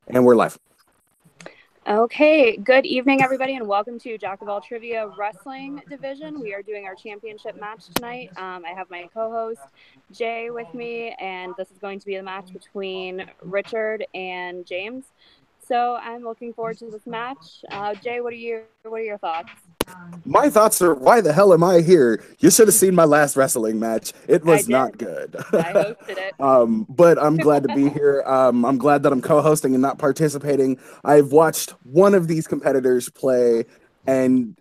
And we're live. Okay, good evening, everybody, and welcome to Jack of All Trivia Wrestling Division. We are doing our championship match tonight. I have my co-host Jay with me, and this is going to be the match between Richard and James. So I'm looking forward to this match. Jay, what are your thoughts? My thoughts are, why the hell am I here? You should have seen my last wrestling match. It was not good. I hosted it. But I'm glad to be here. I'm glad that I'm co-hosting and not participating. I've watched one of these competitors play, and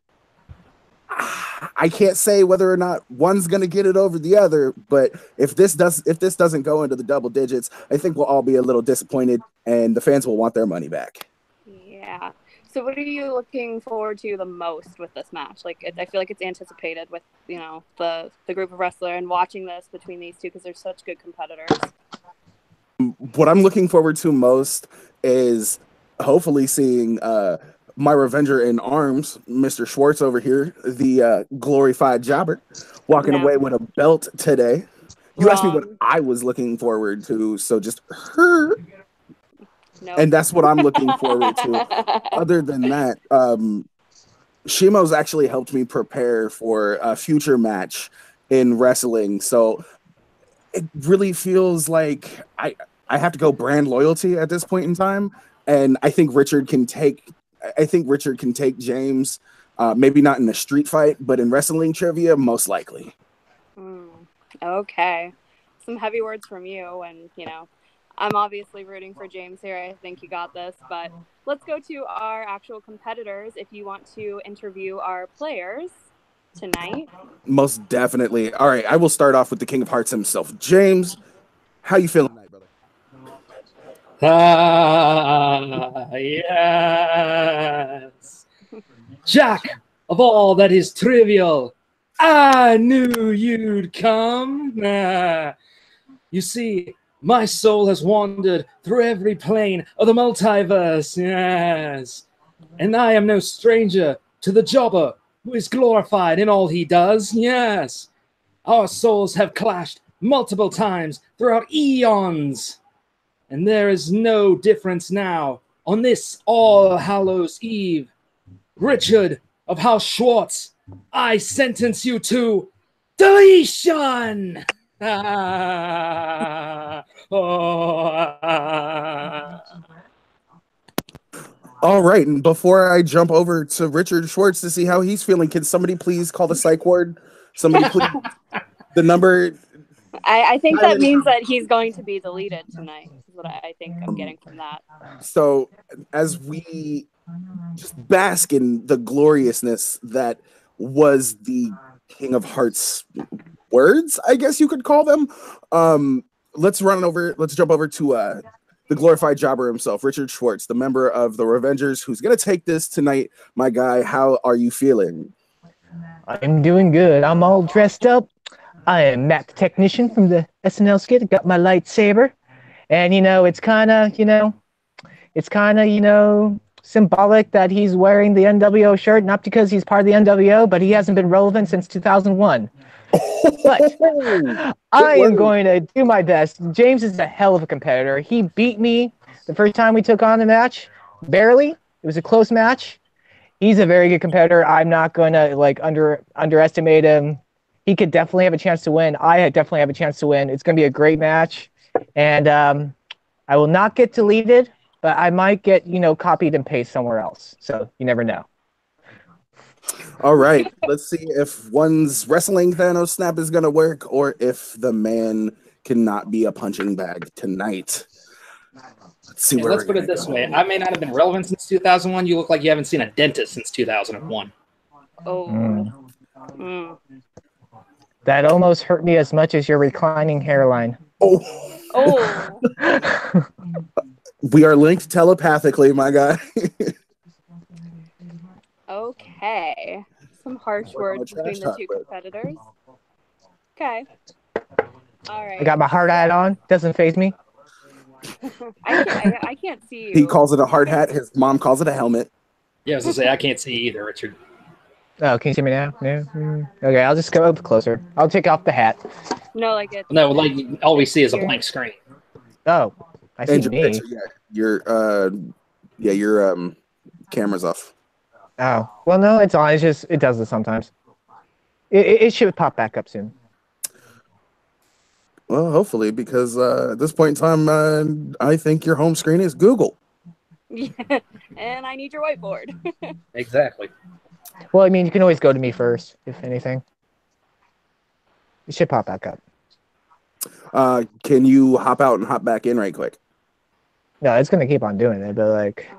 I can't say whether or not one's going to get it over the other. But if this doesn't go into the double digits, I think we'll all be a little disappointed, and the fans will want their money back. Yeah. So what are you looking forward to the most with this match? Like, I feel like it's anticipated with, the group of wrestler and watching this between these two because they're such good competitors. What I'm looking forward to most is hopefully seeing my Revenger in arms, Mr. Schwartz over here, the glorified jobber, walking away with a belt today. You asked me what I was looking forward to, so just her. Nope. And that's what I'm looking forward to. Other than that, Shimo's actually helped me prepare for a future match in wrestling. So it really feels like I have to go brand loyalty at this point in time. And I think Richard can take James, maybe not in a street fight, but in wrestling trivia, most likely. Okay. Some heavy words from you, and I'm obviously rooting for James here. I think you got this, but let's go to our actual competitors if you want to interview our players tonight. Most definitely. All right, I will start off with the King of Hearts himself. James, how you feeling tonight, brother? Yes. Jack of all that is trivial, I knew you'd come. You see, my soul has wandered through every plane of the multiverse, yes. And I am no stranger to the jobber who is glorified in all he does, yes. Our souls have clashed multiple times throughout eons. And there is no difference now on this All Hallows Eve. Richard of House Schwartz, I sentence you to deletion! All right, and before I jump over to Richard Schwartz to see how he's feeling, can somebody please call the psych ward? Somebody please. The number. I think that means that he's going to be deleted tonight, is what I think I'm getting from that. So as we just bask in the gloriousness that was the King of Hearts words, I guess you could call them. Let's jump over to the glorified jobber himself, Richard Schwartz, the member of the Revengers, who's going to take this tonight. My guy, how are you feeling? I'm doing good. I'm all dressed up. I am Matt the technician from the SNL skit. I got my lightsaber. And, it's kind of, symbolic that he's wearing the NWO shirt, not because he's part of the NWO, but he hasn't been relevant since 2001. But I am going to do my best. James is a hell of a competitor. He beat me the first time we took on the match. Barely. It was a close match. He's a very good competitor. I'm not going to underestimate him. He could definitely have a chance to win. I definitely have a chance to win. It's going to be a great match. And I will not get deleted, but I might get, copied and pasted somewhere else. So you never know. All right, let's see if one's wrestling Thanos snap is going to work or if the man cannot be a punching bag tonight. Let's see where let's put it this way. I may not have been relevant since 2001. You look like you haven't seen a dentist since 2001. That almost hurt me as much as your reclining hairline. We are linked telepathically, my guy. Okay. Some harsh words between the two competitors. Okay. All right. I got my hard hat on. Doesn't faze me. I can't see you. He calls it a hard hat. His mom calls it a helmet. Yeah, I was going to say, I can't see either, Richard. Oh, can you see me now? No? Okay, I'll just go up closer. I'll take off the hat. No, all we see is a blank screen. Oh, I see And your me. picture, your camera's off. Oh, well, no, it's on. It's just, it does this sometimes. It should pop back up soon. Well, hopefully, because at this point in time, I think your home screen is Google. Yeah. And I need your whiteboard. Exactly. Well, I mean, you can always go to me first, if anything. It should pop back up. Can you hop out and hop back in right quick? No, it's going to keep on doing it, but like,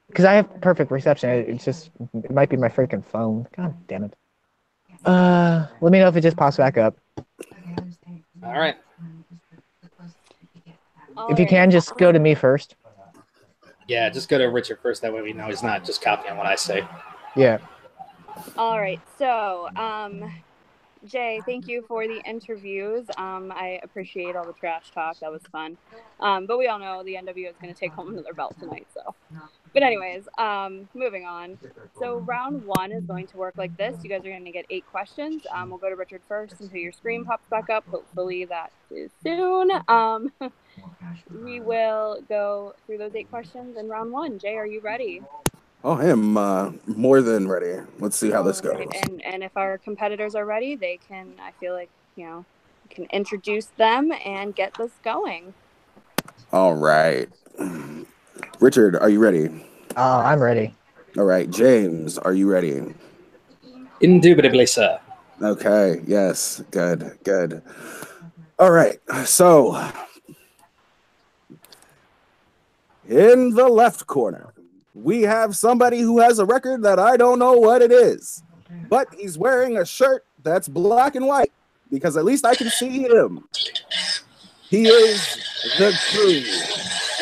because I have perfect reception. It's just, it might be my freaking phone. God damn it. Let me know if it just pops back up. All right. If you can, just go to me first. Yeah, just go to Richard first. That way we know he's not just copying what I say. Yeah. All right. So, Jay, thank you for the interviews. I appreciate all the trash talk. That was fun. But we all know the NWO is going to take home another belt tonight. So, but anyways, moving on. So round one is going to work like this. You guys are going to get 8 questions. We'll go to Richard first until your screen pops back up. Hopefully that is soon. We will go through those 8 questions in round one. Jay, are you ready? Oh, I am more than ready. Let's see how this goes. Right. And if our competitors are ready, they can, I feel like, can introduce them and get this going. All right. Richard, are you ready? I'm ready. All right. James, are you ready? Indubitably, sir. Okay. Yes. Good. Good. All right. So, in the left corner, we have somebody who has a record that I don't know what it is, but he's wearing a shirt that's black and white because at least I can see him. He is the King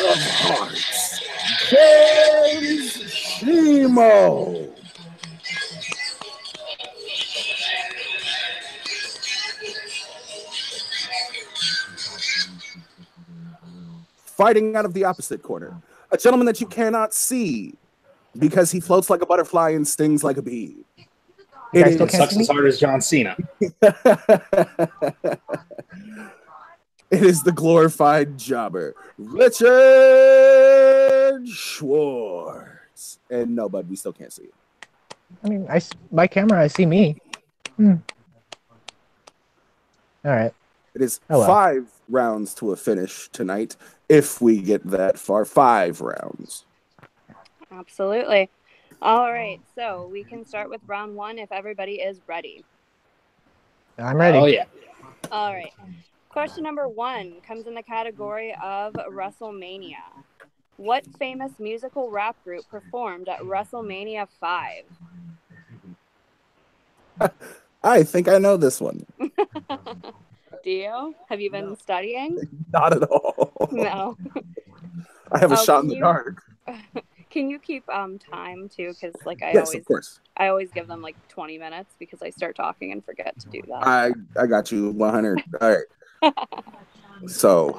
of Hearts, James Shimo. Fighting out of the opposite corner, a gentleman that you cannot see because he floats like a butterfly and stings like a bee. guys It still is, can't Sucks as hard as John Cena. it is the glorified jobber, Richard Schwartz. And no, bud, we still can't see you. I mean, my camera, I see me. All right. It is Oh, well. 5 rounds to a finish tonight, if we get that far. 5 rounds. Absolutely. All right. So we can start with round one if everybody is ready. I'm ready. Oh, yeah. All right. Question number 1 comes in the category of WrestleMania. What famous musical rap group performed at WrestleMania 5? I think I know this one. Do you? Have you been studying? Not at all. No. I have a shot in can the you- dark. Can you keep time too? Because like Yes, of course. I always give them like 20 minutes because I start talking and forget to do that. I got you 100. All right. So,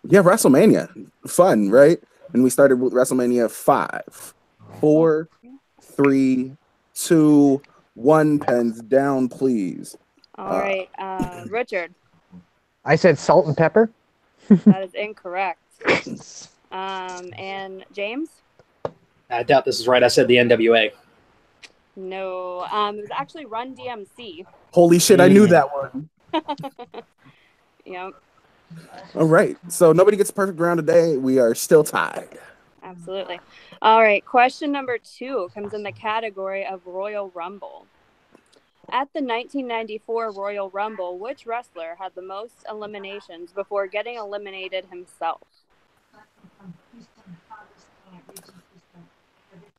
yeah, WrestleMania. Fun, right? And we started with WrestleMania 5. 4, 3, 2, 1. Pens down, please. All right, Richard. I said salt and pepper. That is incorrect. And James? I doubt this is right. I said the NWA. No. It was actually Run DMC. Holy shit, I knew that one. Yep, All right. So nobody gets a perfect round today. We are still tied. absolutely. All right, question number 2 comes in the category of Royal Rumble. At the 1994 Royal Rumble, which wrestler had the most eliminations before getting eliminated himself?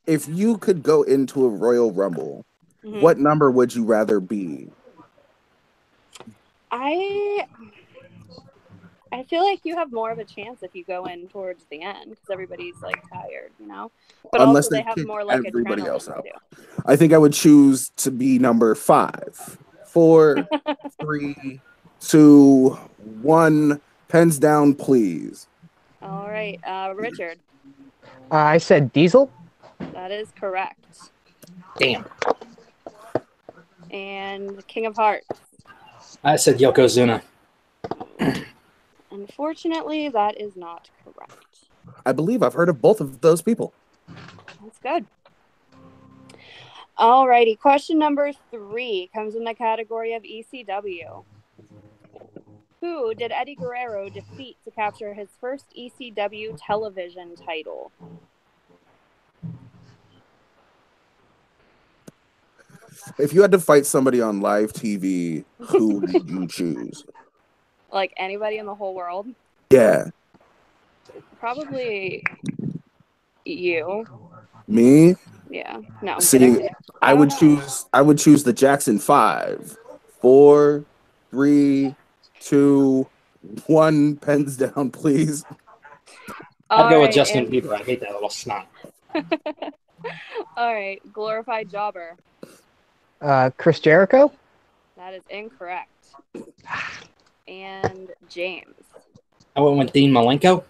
If you could go into a Royal Rumble, what number would you rather be? I feel like you have more of a chance if you go in towards the end because everybody's like tired, But Unless also they they have kick more like everybody adrenaline else out. too. I think I would choose to be number 5. 4, 3, 2, 1. Pens down, please. All right, Richard. I said Diesel. That is correct. Damn. And King of Hearts. I said Yokozuna. And Unfortunately, that is not correct. I believe I've heard of both of those people. That's good. Alrighty, question number 3 comes in the category of ECW. Who did Eddie Guerrero defeat to capture his first ECW television title? If you had to fight somebody on live TV, who would you choose? Like anybody in the whole world? Yeah. Probably you. Me? Yeah. No, I'm See, kidding. I would choose the Jackson 5. 4, 3, 2, 1. Pens down, please. I'd go with Alright, Justin Bieber. I hate that little snot. All right, glorified jobber. Chris Jericho? That is incorrect. And James. I went with Dean Malenko.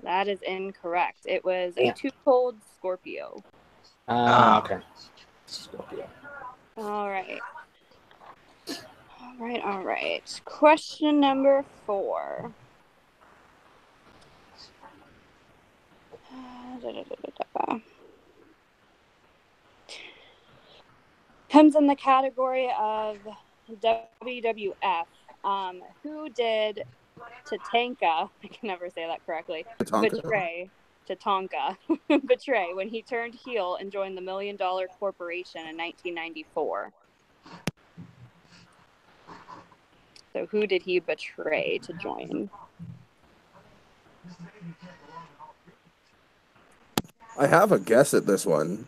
That is incorrect. It was a Too Cold Scorpio. Okay. Scorpio. All right. Question number 4. Comes in the category of WWF. Who did Tatanka, I can never say that correctly, betray when he turned heel and joined the $1 Million Corporation in 1994? So who did he betray to join? I have a guess at this one,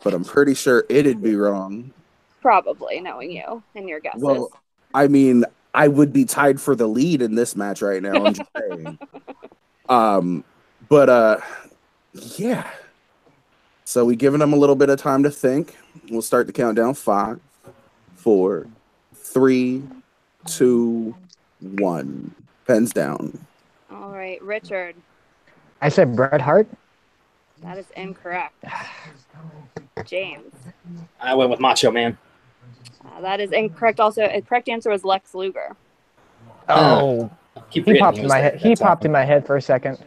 but I'm pretty sure it'd be wrong. Probably, knowing you and your guesses. Well, I mean, I would be tied for the lead in this match right now. I'm just saying. Yeah. So we giving them a little bit of time to think. We'll start the countdown. 5, 4, 3, 2, 1. Pens down. All right, Richard. I said Bret Hart. That is incorrect. James. I went with Macho Man. That is incorrect. Also, a correct answer was Lex Luger. Oh, he popped in my head. He popped in my head for a second.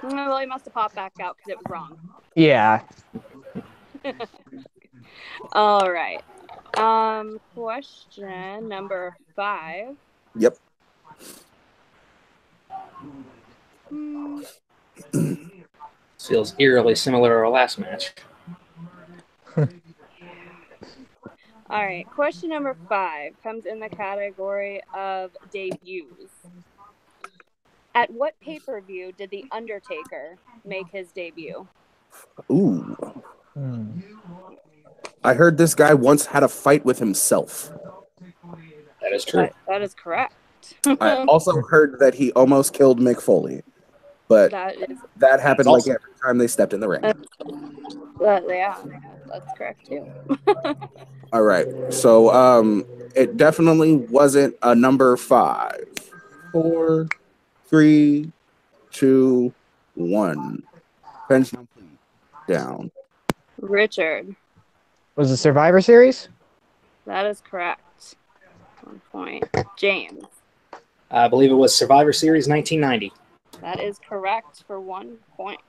Well, he must have popped back out because it was wrong. Yeah. All right. Question number 5. Yep. This feels eerily similar to our last match. All right. Question number 5 comes in the category of debuts. At what pay-per-view did The Undertaker make his debut? Ooh. I heard this guy once had a fight with himself. That is true. That is correct. I also heard that he almost killed Mick Foley, but that happened like every time they stepped in the ring. Yeah, that's correct too. All right, so it definitely wasn't a number 5. 4, 3, 2, 1. Pension down. Richard. Was it Survivor Series? That is correct. 1 point. James. I believe it was Survivor Series 1990. That is correct for 1 point.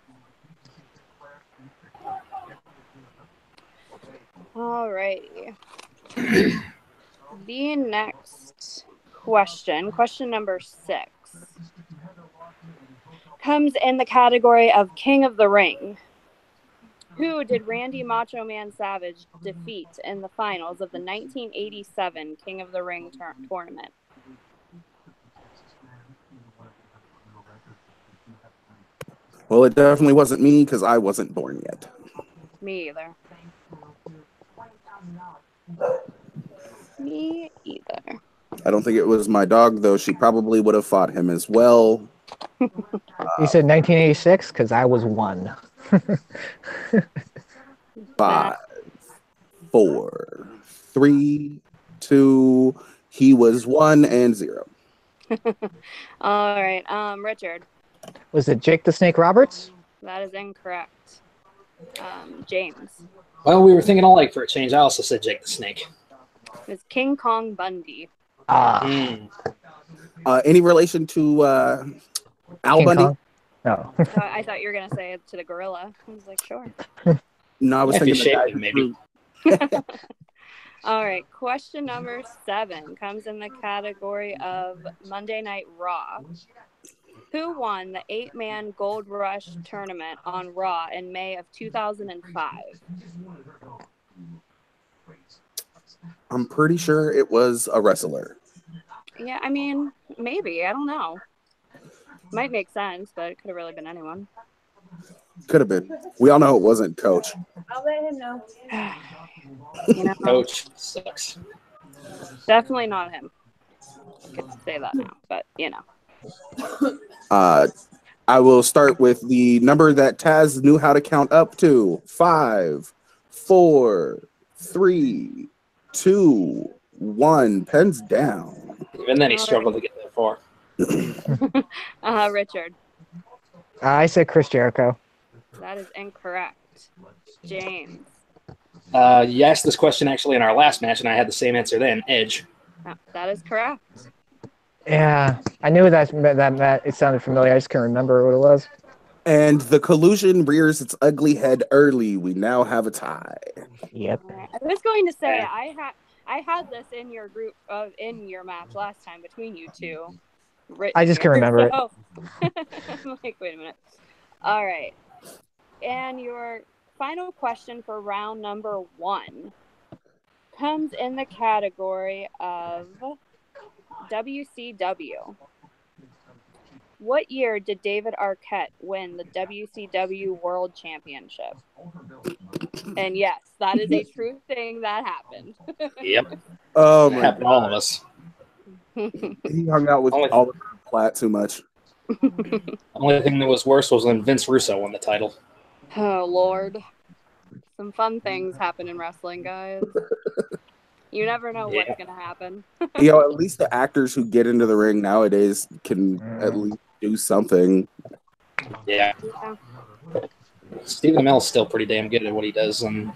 All righty. The next question number 6, comes in the category of King of the Ring. Who did Randy Macho Man Savage defeat in the finals of the 1987 King of the Ring tournament? Well, it definitely wasn't me because I wasn't born yet. Me either. I don't think it was my dog, though. She probably would have fought him as well. You said 1986 because I was 1. 5, 4, 3, 2. He was 1 and 0. All right. Richard. Was it Jake the Snake Roberts? That is incorrect. James. Well, we were thinking alike for a change. I also said Jake the Snake. It's King Kong Bundy. Any relation to Al King Bundy? Kong? No. I thought you were gonna say it to the gorilla. I was like, sure. No, I was If you thinking the guy shaped him, who maybe. All right, question number 7 comes in the category of Monday Night Raw. Who won the 8-man Gold Rush tournament on Raw in May of 2005? I'm pretty sure it was a wrestler. Yeah, I mean, maybe. I don't know. Might make sense, but it could have really been anyone. Could have been. We all know it wasn't Coach. I'll let him know. Coach sucks. Definitely not him. Could say that now, but I will start with the number that Taz knew how to count up to. 5, 4, 3, 2, 1. Pens down. Even then, he struggled to get that far. Richard. I said Chris Jericho. That is incorrect. James. You asked this question actually in our last match, and I had the same answer then. Edge. That is correct. Yeah, I knew that it sounded familiar. I just couldn't remember what it was. And the collusion rears its ugly head early. We now have a tie. Yep. I was going to say I had this in your group in your match last time between you two. I just can't remember it. I'm like, wait a minute. All right. And your final question for round number 1 comes in the category of WCW. What year did David Arquette win the WCW World Championship? And yes, that is a true thing that happened. Yep. Oh It my happened to all of us. He hung out with Oliver Platt too much. Only thing that was worse was when Vince Russo won the title. Oh, Lord. Some fun things happen in wrestling, guys. You never know what's going to happen. At least the actors who get into the ring nowadays can at least do something. Yeah. Stephen Amell's still pretty damn good at what he does in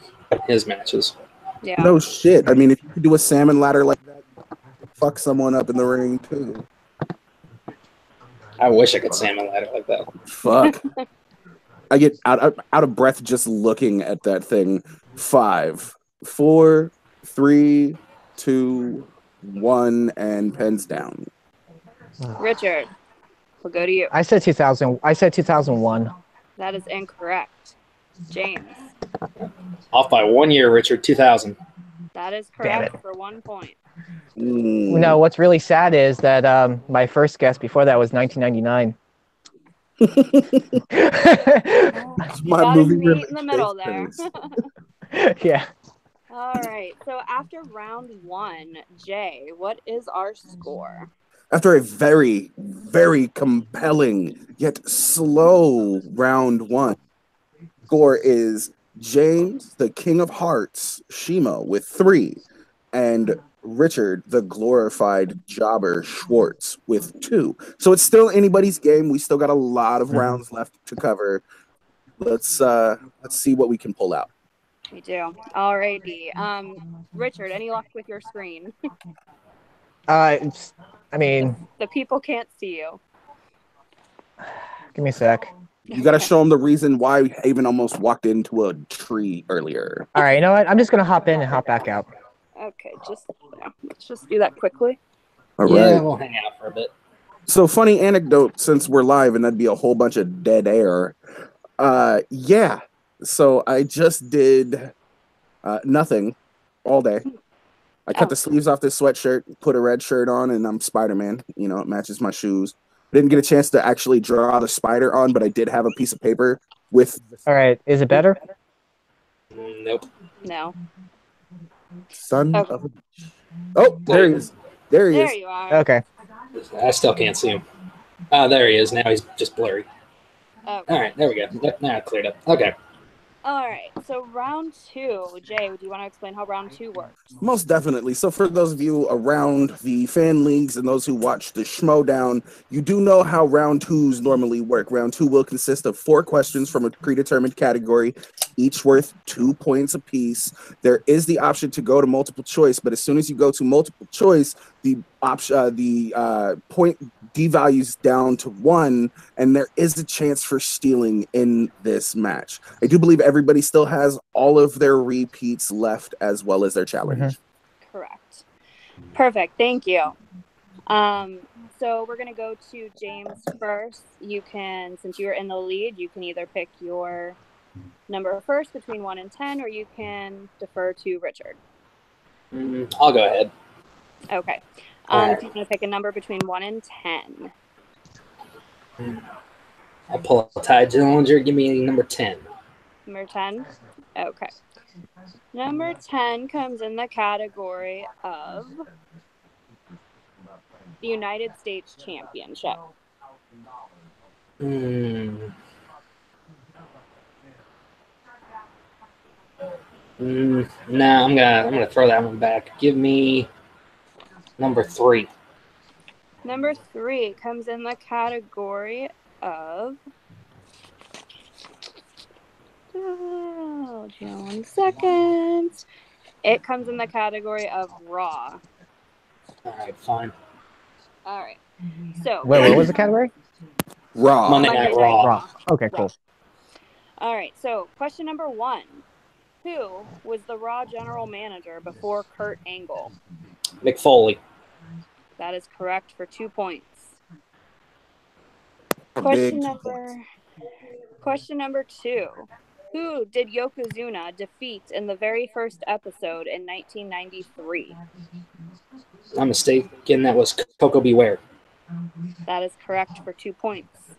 his matches. Yeah. No shit. I mean, if you could do a salmon ladder like that, fuck someone up in the ring too. I wish I could salmon ladder like that. Fuck. I get out of breath just looking at that thing. 5, 4, 3, 2, 1, and pens down. Richard, we'll go to you. I said 2000. I said 2001. That is incorrect. James. Off by 1 year, Richard. 2000. That is correct for 1 point. No, what's really sad is that my first guess before that was 1999. My movie movie in the middle there. Yeah. All right. So after round 1, Jay, what is our score? After a very, very compelling yet slow round 1, score is James, the King of Hearts, Shima, with 3, and Richard, the glorified jobber, Schwartz, with 2. So it's still anybody's game. We still got a lot of rounds left to cover. Let's see what we can pull out. We do. All righty. Richard, any luck with your screen? I mean, the people can't see you. Give me a sec. You got to show them the reason why Haven almost walked into a tree earlier. All right, you know what? I'm just gonna hop in and hop back out. Okay, let's just do that quickly. All Yeah, right. we'll hang out for a bit. So funny anecdote, since we're live, and that'd be a whole bunch of dead air. Yeah. So I just did nothing all day. I cut the sleeves off this sweatshirt, put a red shirt on, and I'm Spider-Man. You know, it matches my shoes. Didn't get a chance to actually draw the spider on, but I did have a piece of paper with. All right, is it better? Nope. No. Son Okay. of a... Oh, there he is. There he There is. you are. Okay. I still can't see him. Oh, there he is. Now he's just blurry. Okay. All right, there we go. Yep, now it cleared up. Okay. All right. So round 2, Jay, do you want to explain how round 2 works? Most definitely. So for those of you around the fan leagues and those who watch the Schmodown, you do know how round 2s normally work. Round 2 will consist of 4 questions from a predetermined category, each worth 2 points apiece. There is the option to go to multiple choice, but as soon as you go to multiple choice, point devalues down to 1, and there is a chance for stealing in this match. I do believe everybody still has all of their repeats left as well as their challenge. Correct. Perfect. Thank you. So we're going to go to James first. You can, since you're in the lead, you can either pick your number first between 1 and 10, or you can defer to Richard. I'll go ahead. Okay. Right. If you want to pick a number between 1 and 10. I'll pull a Ty Dillinger. Give me number 10. Number 10? Okay. Number 10 comes in the category of the United States Championship. Nah, I'm gonna throw that one back. Give me number 3. Number 3 comes in the category of. Oh, 1 second. It comes in the category of Raw. All right, fine. All right. So. Wait, what was the category? Raw. Monday Night Raw. Raw. Okay, cool. All right. So, question number 1. Who was the Raw general manager before Kurt Angle? Mick Foley. That is correct for 2 points. Question number 2. Who did Yokozuna defeat in the very first episode in 1993? I'm mistaken. That was Coco Beware. That is correct for 2 points.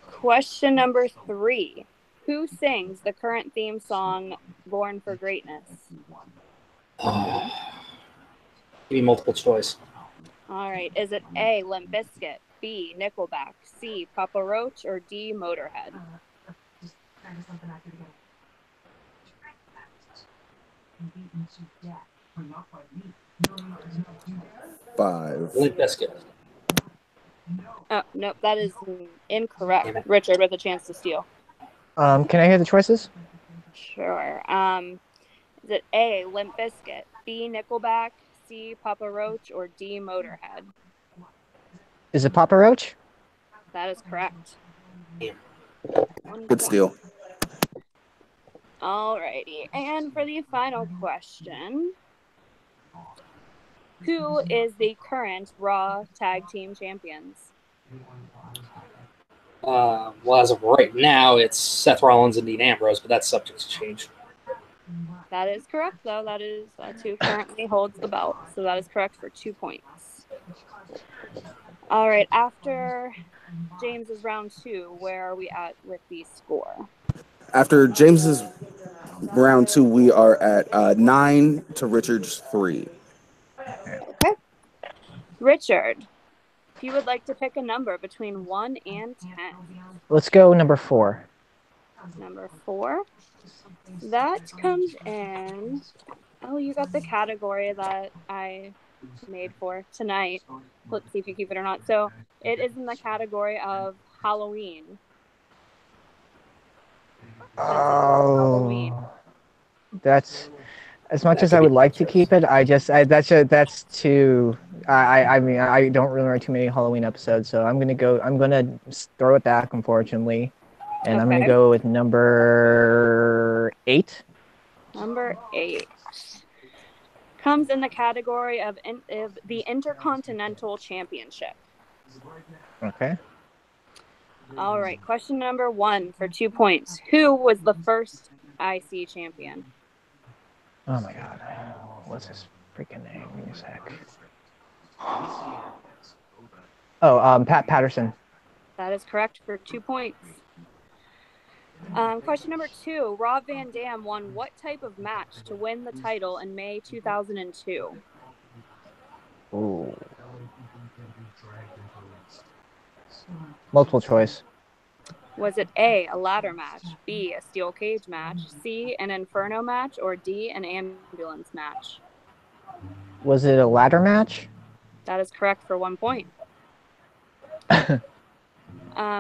Question number 3. Who sings the current theme song, Born for Greatness? Give me multiple choice. All right. Is it A, Limp Bizkit, B, Nickelback, C, Papa Roach, or D, Motorhead? 5. Limp Bizkit. Oh, nope. That is incorrect. Richard with a chance to steal. Can I hear the choices? Sure. Is it A, Limp Bizkit, B, Nickelback, C, Papa Roach, or D, Motorhead? Is it Papa Roach? That is correct. Good steal. Alrighty. And for the final question, who is the current Raw Tag Team Champions? Well, as of right now, it's Seth Rollins and Dean Ambrose, but that's subject to change. That is correct, though. That's who currently holds the belt. So that is correct for 2 points. All right. After James's round 2, where are we at with the score? After James's round 2, we are at 9 to Richard's 3. Okay. Richard, if you would like to pick a number between 1 and 10. Let's go number 4. Number 4. That comes in. Oh, you got the category that I made for tonight. Let's see if you keep it or not. So it is in the category of Halloween. Oh, that's as much as I would like to keep it. That's too. I mean, I don't really remember too many Halloween episodes, so I'm gonna throw it back, unfortunately, and I'm gonna go with number 8. Number 8 comes in the category of the Intercontinental Championship. Okay. All right. Question number 1 for 2 points. Who was the first IC champion? Oh my God. What's his freaking name? Give me a sec. Oh, Pat Patterson. That is correct for 2 points. Question number 2. Rob Van Dam won what type of match to win the title in May 2002? Ooh. Multiple choice. Was it A, a ladder match, B, a steel cage match, C, an inferno match, or D, an ambulance match? Was it a ladder match? That is correct for 1 point.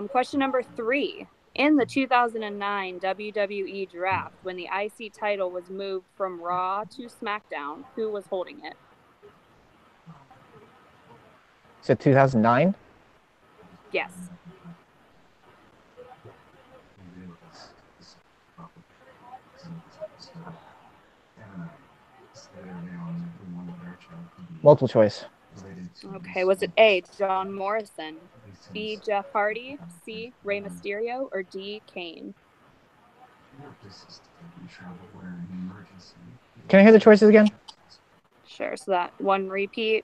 Question number 3. In the 2009 WWE draft, when the IC title was moved from Raw to SmackDown, who was holding it? Is it 2009? Yes. Multiple choice. Okay, was it A, John Morrison, B, Jeff Hardy, C, Rey Mysterio, or D, Kane? Can I hear the choices again? Sure, so that one repeat.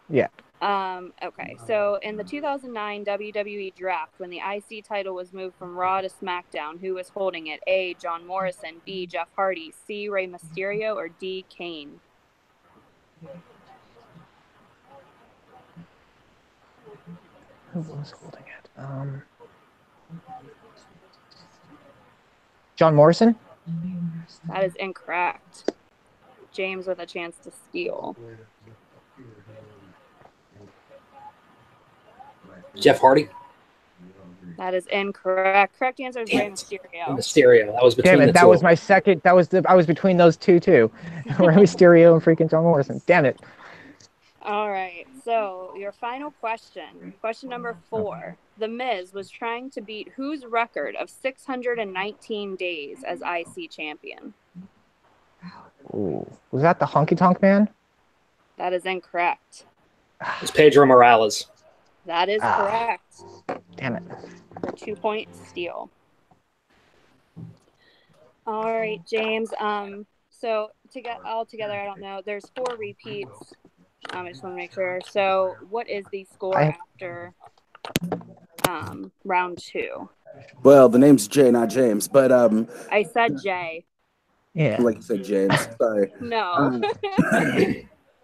Yeah. Okay, so in the 2009 WWE Draft, when the IC title was moved from Raw to SmackDown, who was holding it? A, John Morrison, B, Jeff Hardy, C, Rey Mysterio, or D, Kane? Who was holding it? John Morrison? That is incorrect. James with a chance to steal. Jeff Hardy. That is incorrect. Correct answer is Rey Mysterio. Mysterio. That was between Damn it! the That two. was my second. I was between those two too. Rey Mysterio and freaking John Morrison. Damn it! All right, so your final question. Question number 4. The Miz was trying to beat whose record of 619 days as IC champion? Ooh, was that the Honky Tonk Man? That is incorrect. It's Pedro Morales. That is correct. Damn it! For 2-point steal. All right, James. So to get all together, I don't know. There's 4 repeats. I just want to make sure. So, what is the score after round 2? Well, the name's Jay, not James, but I said Jay. Yeah. like you said, James. Sorry. No.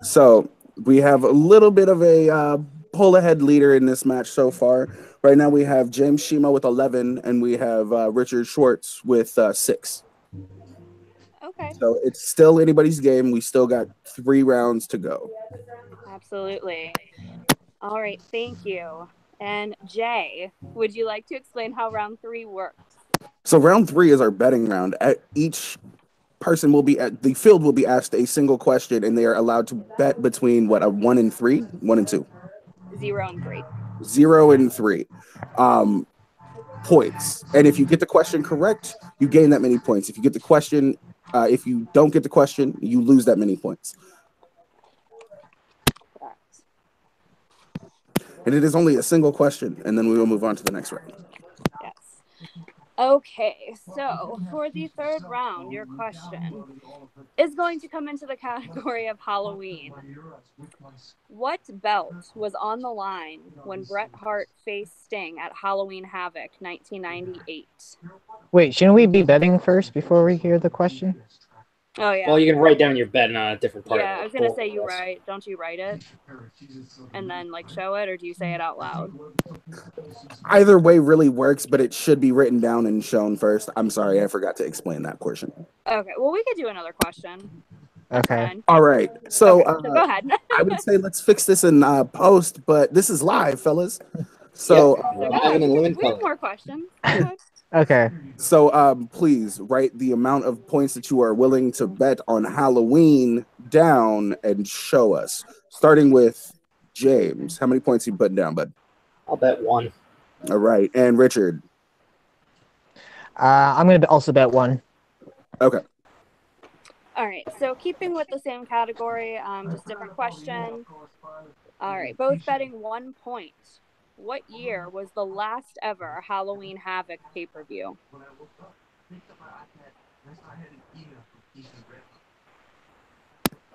So we have a little bit of a pull ahead leader in this match so far. Right now we have James Shima with 11, and we have Richard Schwartz with 6. Okay. So it's still anybody's game. We still got 3 rounds to go. Absolutely. All right. Thank you. And Jay, would you like to explain how round 3 works? So round 3 is our betting round. At each person will be at the field will be asked a single question, and they are allowed to bet between a 1 and 3, 1 and 2, 0 and 3. 0 and 3 points. And if you get the question correct, you gain that many points. If you get the question, if you don't get the question, you lose that many points. Correct. And it is only a single question, and then we will move on to the next round. Yes. Okay, so for the 3rd round, your question is going to come into the category of Halloween. What belt was on the line when Bret Hart faced Sting at Halloween Havoc 1998? Wait, shouldn't we be betting first before we hear the question? Oh, yeah. Well, you can write down your bet on a different part. Yeah, I was going to say don't you write it and then show it, or do you say it out loud? Either way really works, but it should be written down and shown first. I'm sorry, I forgot to explain that portion. Okay, well, we could do another question. Okay. Fine. All right. So, Okay, so go ahead. I would say let's fix this in post, but this is live, fellas. So, So go ahead. We have more questions. Go ahead. Okay. So, please write the amount of points that you are willing to bet on Halloween down and show us. Starting with James. How many points are you putting down, bud? I'll bet 1. All right. And Richard. I'm going to also bet 1. Okay. All right, so keeping with the same category, just different question. All right, both betting 1 point. What year was the last ever Halloween Havoc pay-per-view?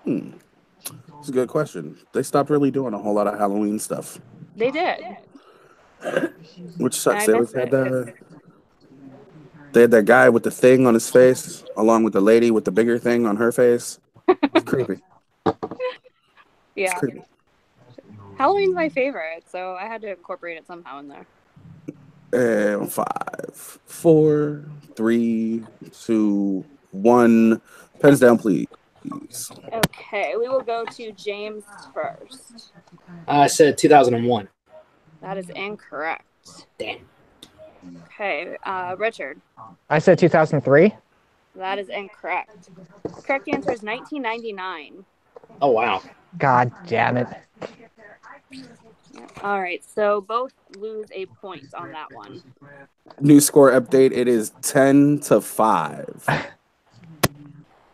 That's a good question. They stopped really doing a whole lot of Halloween stuff. They did. Which sucks. I They always missed had it. they had that guy with the thing on his face, along with the lady with the bigger thing on her face. It's creepy. Yeah. It's creepy. Halloween's my favorite, so I had to incorporate it somehow in there. And 5, 4, 3, 2, 1. Pens down, please. Okay, we will go to James first. I said 2001. That is incorrect. Damn. Okay, Richard. I said 2003. That is incorrect. Correct answer is 1999. Oh, wow. God damn it. Yeah. All right, so both lose a point on that one. New score update. It is 10-5.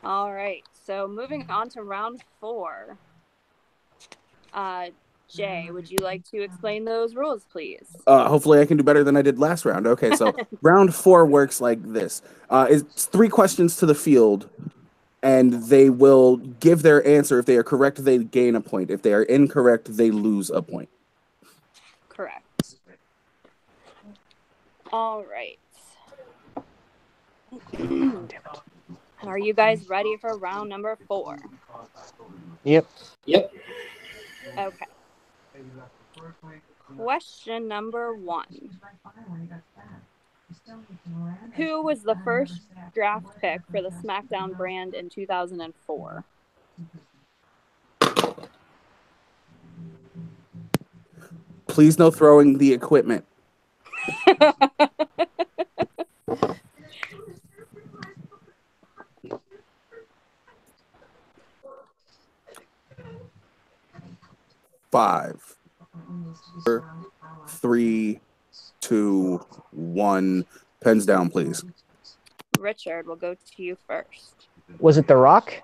All right, so moving on to round 4. Jay, would you like to explain those rules, please? Hopefully I can do better than I did last round. Okay, so round 4 works like this. It's 3 questions to the field, and they will give their answer. If they are correct, they gain a point. If they are incorrect, they lose a point. Correct. All right. Are you guys ready for round number 4? Yep. Yep. Okay. Question number 1. Who was the first draft pick for the SmackDown brand in 2004? Please no throwing the equipment. Five, 4, 3, 2, 1. Pens down, please. Richard, we'll go to you first. Was it The Rock?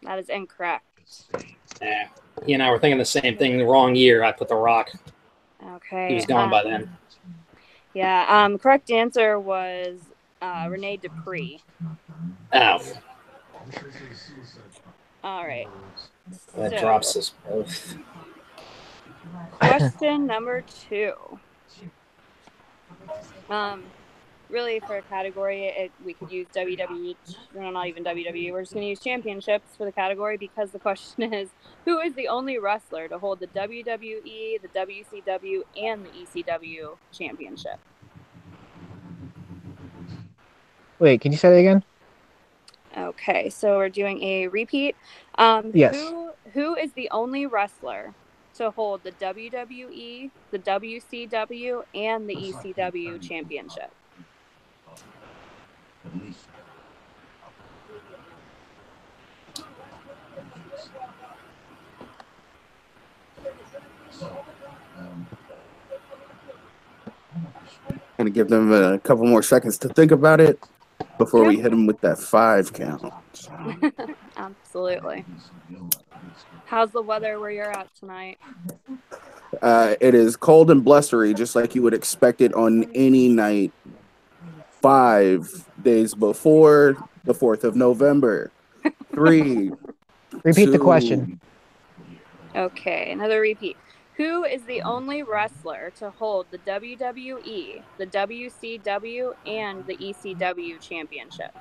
That is incorrect. Yeah. He and I were thinking the same thing. The wrong year, I put The Rock. Okay. He was gone by then. Yeah. Correct answer was Rene Dupree. Ow. All right. That drops us both. Question number 2. Really, for a category, we could use WWE. No, not even WWE. We're just going to use championships for the category because the question is, who is the only wrestler to hold the WWE, the WCW, and the ECW championship? Wait, can you say that again? Okay, so we're doing a repeat. Yes. Who is the only wrestler to hold the WWE, the WCW, and the ECW championship? Gonna give them a couple more seconds to think about it before we hit them with that 5 count. Absolutely. How's the weather where you're at tonight? It is cold and blustery, just like you would expect it on any night 5 days before the 4th of November. 3. Repeat the 2, question. Okay, another repeat. Who is the only wrestler to hold the WWE, the WCW, and the ECW championship?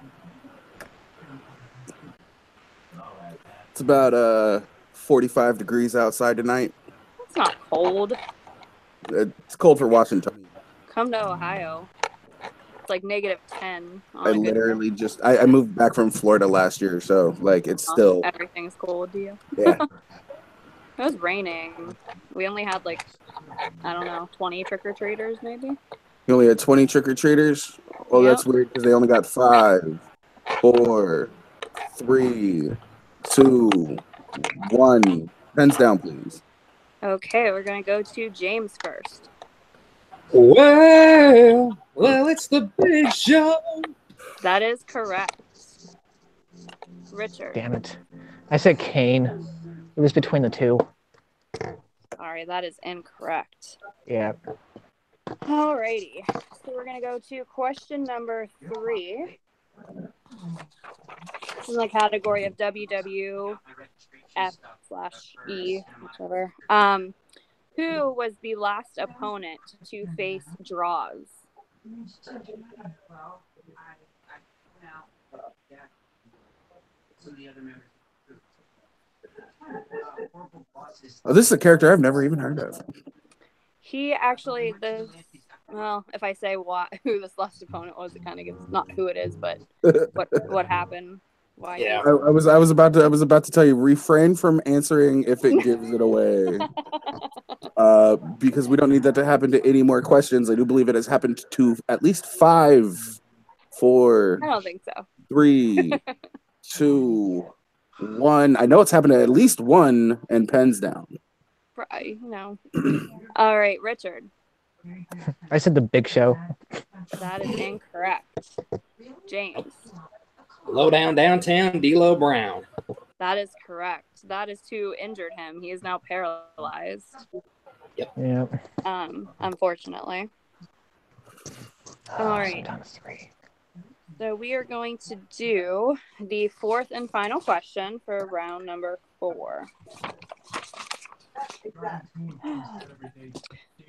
It's about 45 degrees outside tonight. It's not cold. It's cold for Washington. Come to Ohio. It's like -10. I literally I moved back from Florida last year, so like it's still everything's cold to you. Yeah. It was raining. We only had 20 trick-or-treaters maybe. You only had 20 trick-or-treaters? Well, Yep. That's weird because they only got 5, 4, 3, 2, 1. Pens down, please. Okay, we're going to go to James first. Well, it's the big show. That is correct. Richard. Damn it. I said Kane. It was between the two. Sorry, that is incorrect. Yeah. Alrighty. So we're going to go to question number 3. In the category of WWF/E, whichever. Who was the last opponent to face Draws? Oh, this is a character I've never even heard of. He actually, if I say who this last opponent was, it kind of gives not who it is, but what happened. Why? Yeah. I was about to tell you, refrain from answering if it gives it away. Because we don't need that to happen to any more questions. I do believe it has happened to at least 5, 4. I don't think so. 3, 2, 1. I know it's happened to at least 1, and pens down. All right, Richard. I said the Big Show. That is incorrect. James. Low down downtown, D'Lo Brown. That is correct. That is who injured him. He is now paralyzed. Yeah. Unfortunately. All right. So we are going to do the fourth and final question for round number 4.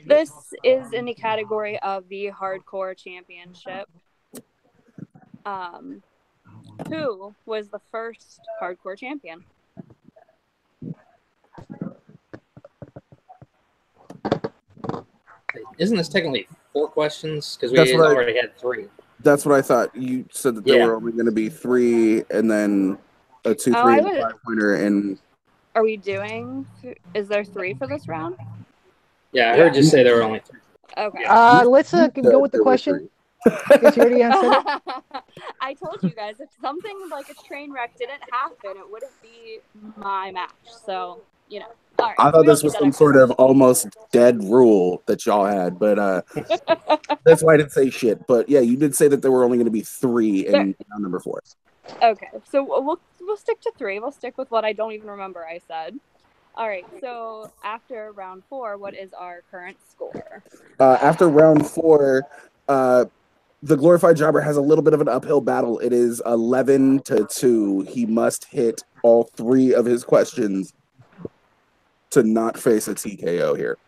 This is in the category of the Hardcore Championship. Who was the first Hardcore champion? Isn't this technically 4 questions? Because That's we what I- already had 3. That's what I thought. You said that there Yeah. were only going to be 3, and then a 2, 3, I and would- 5 pointer. And Are we doing? Is there 3 for this round? Yeah, I heard you say there were only 3. Okay. Let's go with the there were question. Because you already answered it. I told you guys if something like a train wreck didn't happen, it wouldn't be my match. So, All right, I so thought we don't this was need some that sort of almost dead rule that y'all had, but that's why I didn't say shit. But yeah, you did say that there were only going to be 3 in round number 4. Okay, so we'll stick to 3. We'll stick with what I don't even remember I said. All right, so after round 4, what is our current score? After round 4, the Glorified Jobber has a little bit of an uphill battle. It is 11-2. He must hit all 3 of his questions to not face a TKO here.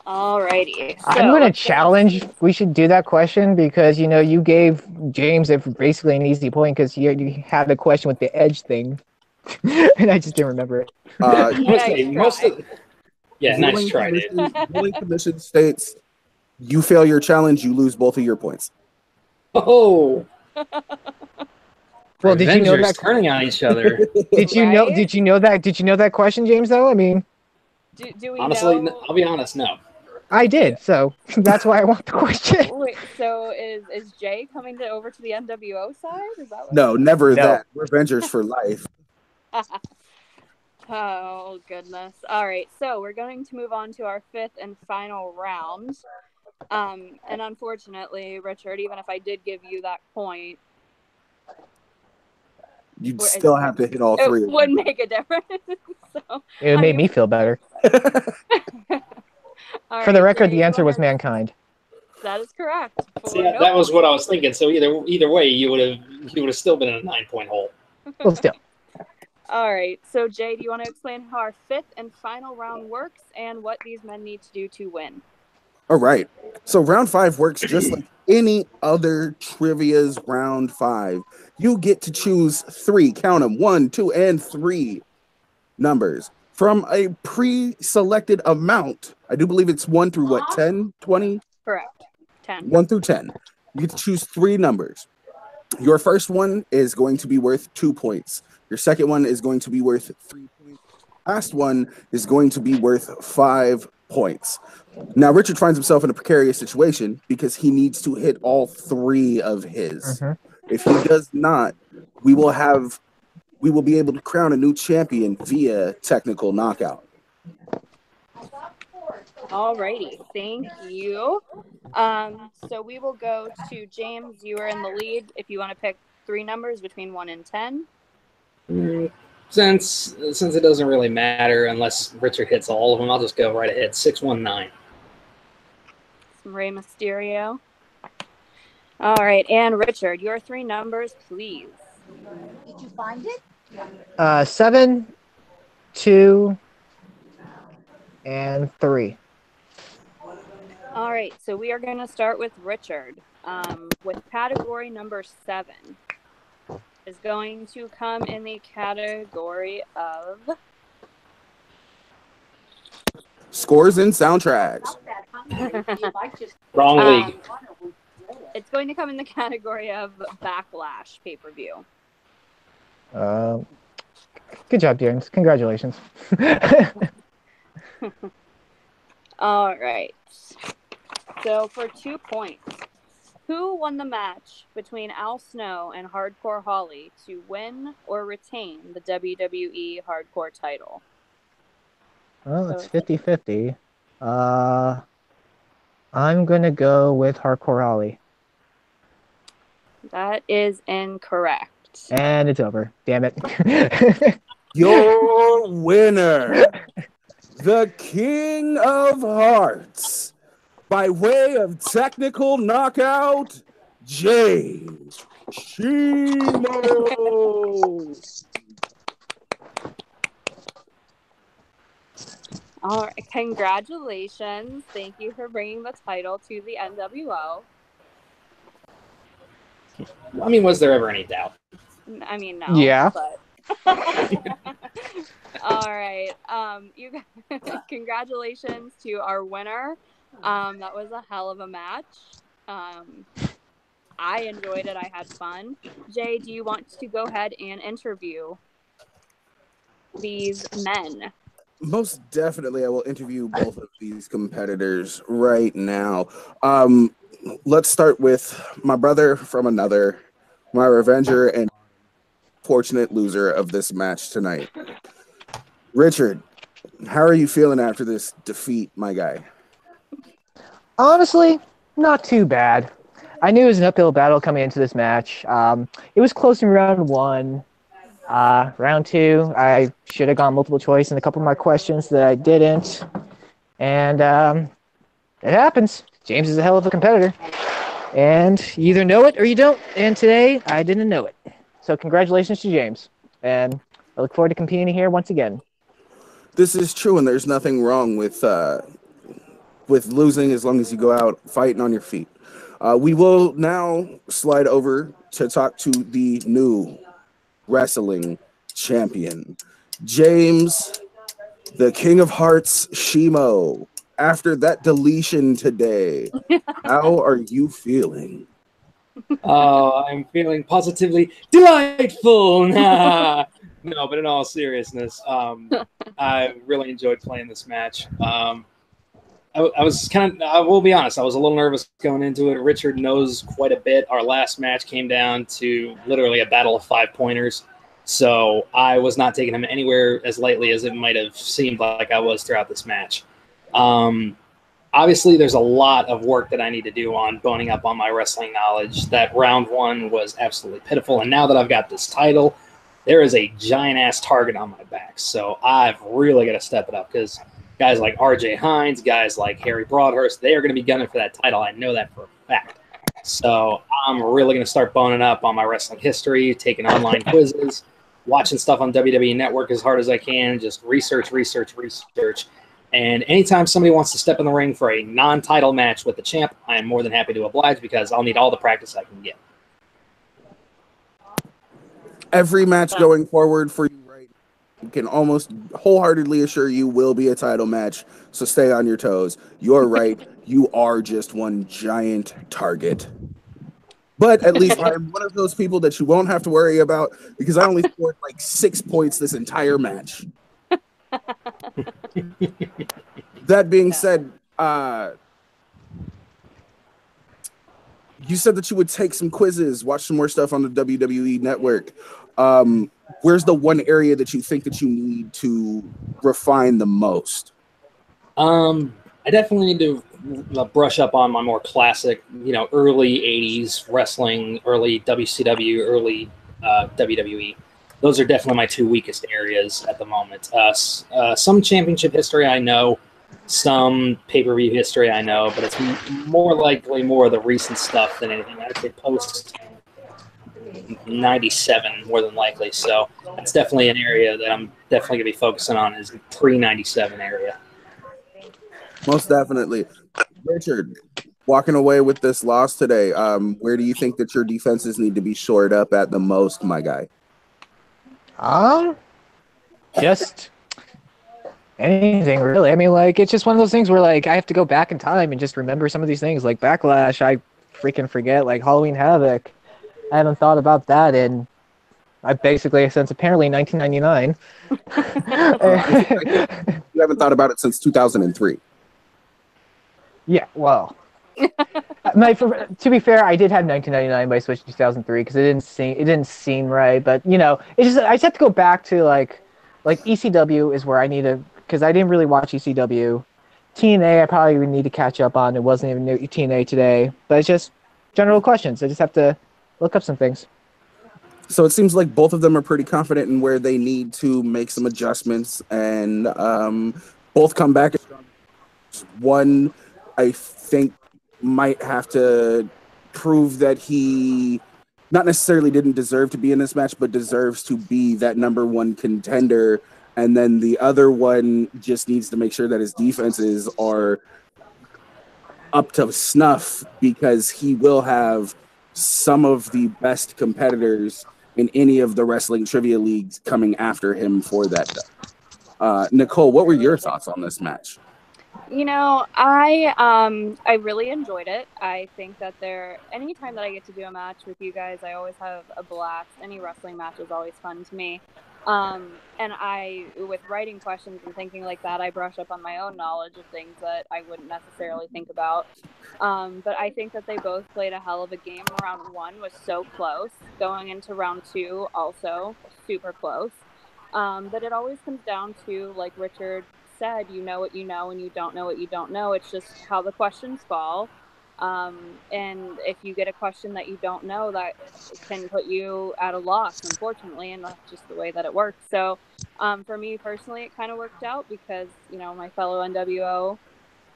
Alrighty. I'm going to challenge. We should do that question because, you gave James basically an easy point because you had the question with the edge thing. And I just didn't remember it. Nice try, dude. Ruling commission states you fail your challenge, you lose both of your points. Oh. Well, did you know that turning on each other? Did you know? Did you know that? Did you know that question, James? Though, I mean, do we honestly, know? I'll be honest. No, I did. So that's why I want the question. Wait, so is Jay coming over to the NWO side? Is that what No, never that. We're Avengers for life. Oh, goodness. All right, so we're going to move on to our 5th and final round. And unfortunately, Richard, even if I did give you that point, You'd still have to hit all 3. It would make a difference. So, It made me feel better. For the record, the answer was Mankind. That is correct. See, that was what I was thinking. So either way, you would have still been in a 9-point hole. Well, still. All right. So, Jay, do you want to explain how our 5th and final round works and what these men need to do to win? All right. So round 5 works just like any other trivia's round 5. You get to choose 3, count them, 1, 2, and 3 numbers from a pre-selected amount. I do believe it's 1 through 10, 20? Correct. 10. 1 through 10. You get to choose 3 numbers. Your first one is going to be worth 2 points. Your second one is going to be worth 3 points. Last one is going to be worth 5 points. Now, Richard finds himself in a precarious situation because he needs to hit all 3 of his. If he does not, we will be able to crown a new champion via technical knockout. Alrighty, thank you. So we will go to James. You are in the lead. If you want to pick 3 numbers between 1 and 10. Since it doesn't really matter unless Richard hits all of them, I'll just go right ahead. 619. Rey Mysterio. All right, and Richard, your 3 numbers, please. Did you find it? 7, 2, and 3. All right, so we are going to start with Richard. With category number 7 is going to come in the category of Scores and soundtracks. Wrong league. It's going to come in the category of Backlash pay-per-view. Good job, James. Congratulations. All right. So for 2 points, who won the match between Al Snow and Hardcore Holly to win or retain the WWE Hardcore title? Well, it's 50-50. I'm going to go with Hardcore Holly. That is incorrect. And it's over. Damn it. Your winner, the King of Hearts, by way of technical knockout, James Shimo. All right, congratulations. Thank you for bringing the title to the NWO. I mean, was there ever any doubt? I mean, no. Yeah. But... All right. You congratulations to our winner. That was a hell of a match. I enjoyed it. I had fun. Jay, do you want to go ahead and interview these men? Most definitely, I will interview both of these competitors right now. Let's start with my brother from another, my revenger and fortunate loser of this match tonight. Richard, how are you feeling after this defeat, my guy? Honestly, not too bad. I knew it was an uphill battle coming into this match. It was close in round one. Round two, I should have gone multiple choice in a couple of my questions that I didn't. And it happens. James is a hell of a competitor. And you either know it or you don't. And today, I didn't know it. So congratulations to James. And I look forward to competing here once again. This is true, and there's nothing wrong with losing as long as you go out fighting on your feet. We will now slide over to talk to the new wrestling champion, James, the King of Hearts, Shimo. After that deletion today, how are you feeling? I'm feeling positively delightful. No, but in all seriousness, I really enjoyed playing this match. I was I will be honest, I was a little nervous going into it. Richard knows quite a bit. Our last match came down to literally a battle of 5-pointers. So I was not taking him anywhere as lightly as it might have seemed like I was throughout this match. Obviously, there's a lot of work that I need to do on boning up on my wrestling knowledge. That round one was absolutely pitiful. And now that I've got this title, there is a giant-ass target on my back. So I've really got to step it up because guys like RJ Hines, guys like Harry Broadhurst, they are going to be gunning for that title. I know that for a fact. So I'm really going to start boning up on my wrestling history, taking online quizzes, watching stuff on WWE Network as hard as I can, just research. And anytime somebody wants to step in the ring for a non-title match with the champ, I am more than happy to oblige because I'll need all the practice I can get. Every match going forward for you, right, you can almost wholeheartedly assure you will be a title match, so stay on your toes. You're right. You are just one giant target. But at least I'm one of those people that you won't have to worry about because I only scored like 6 points this entire match. That being said, you said that you would take some quizzes, watch some more stuff on the WWE Network. Where's the one area that you think that you need to refine the most? I definitely need to brush up on my more classic, early 80s wrestling, early WCW, early WWE. Those are definitely my two weakest areas at the moment. Some championship history I know, some pay-per-view history I know, but it's more likely more of the recent stuff than anything. I'd say post 97 more than likely. So that's definitely an area that I'm definitely going to be focusing on is the pre-97 area. Most definitely. Richard, walking away with this loss today, where do you think that your defenses need to be shored up at the most, my guy? Just anything really. I mean, like, it's just one of those things where, like, I have to go back in time and just remember some of these things. Like Backlash, I freaking forget. Like Halloween Havoc, I haven't thought about that in, since apparently 1999. You haven't thought about it since 2003. Yeah, well. To be fair, I did have 1999, but I switched to 2003 because it didn't seem right. But it's just I just have to go back to like ECW is where I need to because I didn't really watch ECW. TNA, I probably would need to catch up on. It wasn't even new TNA today, but it's just general questions. I just have to look up some things. So it seems like both of them are pretty confident in where they need to make some adjustments, and both come back. One, I think, might have to prove that he not necessarily didn't deserve to be in this match, but deserves to be that number one contender. And then the other one just needs to make sure that his defenses are up to snuff, because he will have some of the best competitors in any of the wrestling trivia leagues coming after him for that. Nicole, what were your thoughts on this match? You know, I really enjoyed it. I think that anytime that I get to do a match with you guys, I always have a blast. Any wrestling match is always fun to me. And with writing questions and thinking like that, I brush up on my own knowledge of things that I wouldn't necessarily think about. But I think that they both played a hell of a game. Round 1 was so close. Going into round 2, also super close. But it always comes down to, like Richard said, you know what you know and you don't know what you don't know. It's just how the questions fall. And if you get a question that you don't know, that can put you at a loss, unfortunately, and that's just the way that it works. So for me personally, it kind of worked out because, you know, my fellow NWO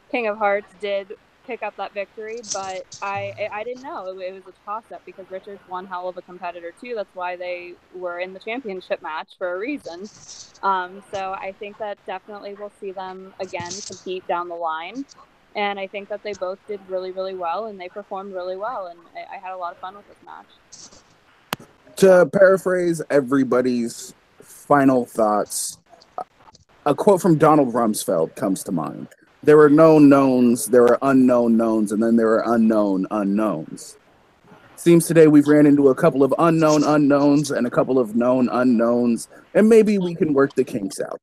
King of Hearts did pick up that victory, but I didn't know. It was a toss-up because Richard's one hell of a competitor too. That's why they were in the championship match for a reason. So I think that definitely we'll see them again compete down the line. And I think that they both did really, really well, and they performed really well, and I had a lot of fun with this match. To paraphrase everybody's final thoughts, a quote from Donald Rumsfeld comes to mind. There were known knowns, there were unknown knowns, and then there were unknown unknowns. Seems today we've ran into a couple of unknown unknowns and a couple of known unknowns, and maybe we can work the kinks out.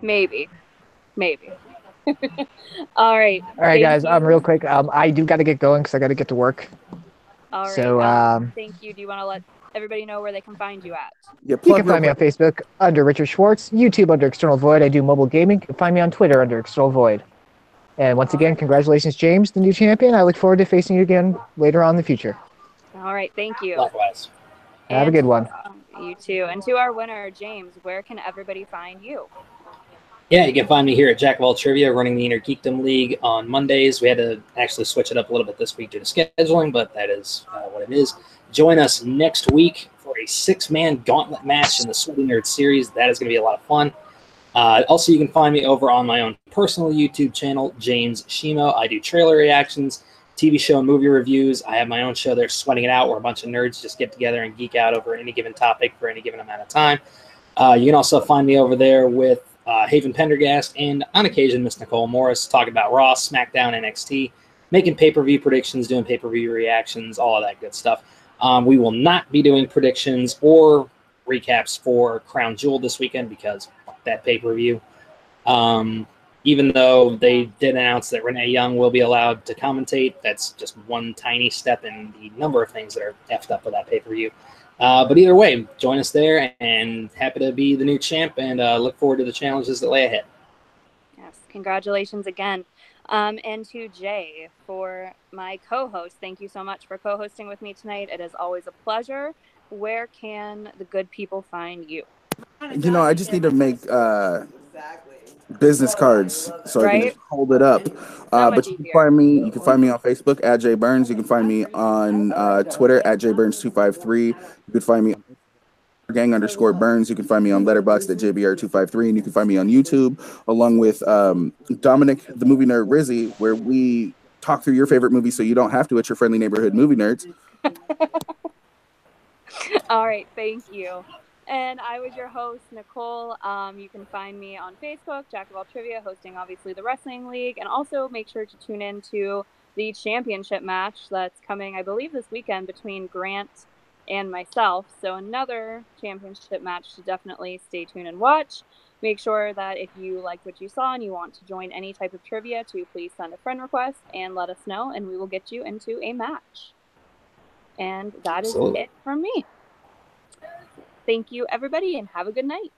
Maybe. All right, guys. Real quick. I do got to get going because I got to get to work. All right. So, thank you. Do you want to let everybody know where they can find you at? Yeah, you can find me on Facebook under Richard Schwartz, YouTube under External Void. I do mobile gaming. You can find me on Twitter under External Void. And once again, congratulations, James, the new champion. I look forward to facing you again later on in the future. All right. Thank you. Likewise. Have a good one. You too. And to our winner, James, where can everybody find you? Yeah, you can find me here at Jack of All Trivia, running the Inner Geekdom League on Mondays. We had to actually switch it up a little bit this week due to scheduling, but that is what it is. Join us next week for a 6-man gauntlet match in the Sweaty Nerd series. That is going to be a lot of fun. Also, you can find me over on my own personal YouTube channel, James Shimo. I do trailer reactions, TV show and movie reviews. I have my own show there, Sweating It Out, where a bunch of nerds just get together and geek out over any given topic for any given amount of time. You can also find me over there with Haven Pendergast and, on occasion, Miss Nicole Morris, talking about Raw, SmackDown, NXT, making pay-per-view predictions, doing pay-per-view reactions, all of that good stuff. We will not be doing predictions or recaps for Crown Jewel this weekend because fuck that pay-per-view. Even though they did announce that Renee Young will be allowed to commentate, that's just one tiny step in the number of things that are effed up with that pay-per-view. But either way, join us there, and happy to be the new champ, and look forward to the challenges that lay ahead. Yes, congratulations again. And to Jay, for my co-host, thank you so much for co-hosting with me tonight. It is always a pleasure. Where can the good people find you? You know, I just need to make business cards so I can just hold it up. But you can find me on Facebook at Jay Burns. You can find me on Twitter at JBurns253. You can find me gang_Burns. You can find me on Letterboxd at JBR253, and you can find me on YouTube along with Dominic, the movie nerd Rizzy, where we talk through your favorite movie so you don't have to. It's your friendly neighborhood movie nerds. All right, thank you. And I was your host, Nicole. You can find me on Facebook, Jack of All Trivia, hosting obviously the Wrestling League, and also make sure to tune in to the championship match that's coming, I believe, this weekend between Grant and myself. So another championship match to definitely stay tuned and watch. Make sure that if you liked what you saw and you want to join any type of trivia, to please send a friend request and let us know, and we will get you into a match. And that is it from me. Thank you, everybody, and have a good night.